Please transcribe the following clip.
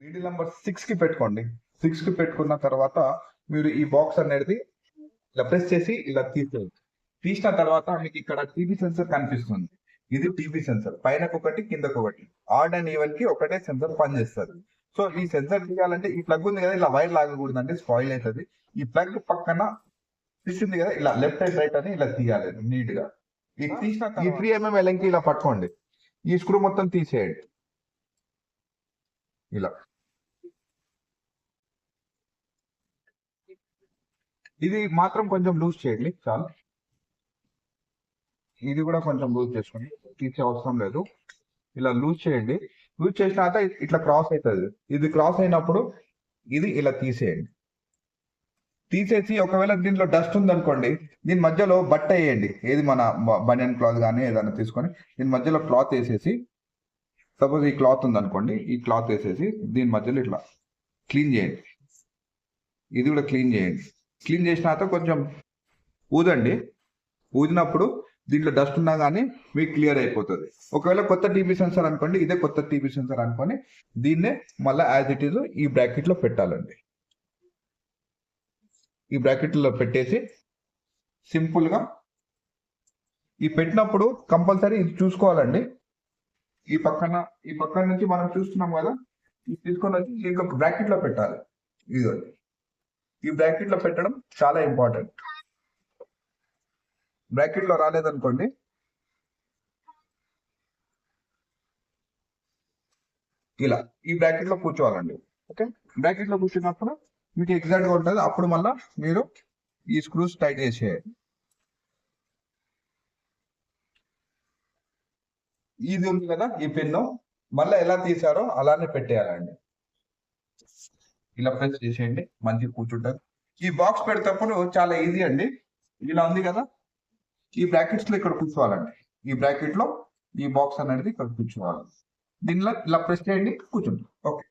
Needle number 6 కి పెట్టుకోండి. 6 కి పెట్టుకున్న తర్వాత మీరు ఈ బాక్స్ అనేది ఇలా ప్రెస్ చేసి ఇలా తీసేయండి. తీసిన తర్వాత మీకు ఇక్కడ టీవీ సెన్సర్ కనిపిస్తుంది. ఇది టీవీ సెన్సర్. పైనకొకటి కిందకొకటి. ఆడ్ అండ్ ఈవెన్ కి ఒకటే సెన్సర్ పనిచేస్తుంది. సో ఈ సెన్సర్ తీయాలంటే ఈ ప్లగ్ ఉంది కదా, ఇలా వైర్ లాగకూడదంటే స్పాయిల్ అవుతుంది. ఈ ప్లగ్ పక్కన స్విచ్ ఉంది కదా, ఇలా లెఫ్ట్ అండ్ రైట్ అని ఇలా తీయాలి నీట్ గా. ఈ తీసిన ఈ 3 mm ఎలంకి ఇలా పట్టుకోండి. ఈ స్క్రూ మొత్తం తీసేయండి ఇలా. ఇది మాత్రం కొంచెం లూజ్ చేయండి చాలు. ఇది కూడా కొంచెం లూజ్ చేసుకోండి, తీసే అవసరం లేదు. ఇలా లూజ్ చేయండి. లూజ్ చేసిన తర్వాత ఇట్లా క్రాస్ అవుతుంది. ఇది క్రాస్ అయినప్పుడు ఇది ఇలా తీసేయండి. తీసేసి ఒకవేళ దీంట్లో డస్ట్ ఉందనుకోండి, దీని మధ్యలో బట్ట వేయండి. ఏది మన బనియన్ క్లాత్ కానీ ఏదైనా తీసుకొని దీని మధ్యలో క్లాత్ వేసేసి, సపోజ్ ఈ క్లాత్ ఉందనుకోండి, ఈ క్లాత్ వేసేసి దీని మధ్యలో ఇట్లా క్లీన్ చేయండి. ఇది కూడా క్లీన్ చేయండి. క్లీన్ చేసిన తర్వాత కొంచెం ఊదండి. ఊదినప్పుడు దీంట్లో డస్ట్ ఉన్నా కానీ మీకు క్లియర్ అయిపోతుంది. ఒకవేళ కొత్త టీవీ సెన్సర్ అనుకోండి, ఇదే కొత్త టీవీ సెన్సర్ అనుకొని దీన్నే మళ్ళీ యాజ్ ఇట్ ఈజ్ ఈ బ్రాకెట్లో పెట్టాలండి. ఈ బ్రాకెట్లో పెట్టేసి సింపుల్గా ఈ పెట్టినప్పుడు కంపల్సరీ ఇది చూసుకోవాలండి. ఈ పక్కన నుంచి మనం చూస్తున్నాం కదా, ఇది తీసుకొని వచ్చి దీంట్లో బ్రాకెట్లో పెట్టాలి. ఇది ఈ బ్రాకెట్లో పెట్టడం చాలా ఇంపార్టెంట్. బ్రాకెట్లో రాలేదనుకోండి, ఇలా ఈ బ్రాకెట్లో కూర్చోవాలండి. ఓకే, బ్రాకెట్లో కూర్చున్నప్పుడు మీకు ఎగ్జాక్ట్ గా ఉంటుంది. అప్పుడు మళ్ళీ మీరు ఈ స్క్రూస్ టైట్ చేసేయాలి. ఇది ఉంది కదా ఈ పెన్ను, మళ్ళీ ఎలా తీసారో అలానే పెట్టేయాలండి. ఇలా ప్రెస్ చేసేయండి, మంచిగా కూర్చుంటారు. ఈ బాక్స్ పెడేటప్పుడు చాలా ఈజీ అండి. ఇలా ఉంది కదా, ఈ బ్రాకెట్స్ లో ఇక్కడ కూర్చోవాలండి. ఈ బ్రాకెట్ లో ఈ బాక్స్ అనేది ఇక్కడ కూర్చోవాలి. దీనిలో ఇలా ప్రెస్ చేయండి, కూర్చుంటారు. ఓకే.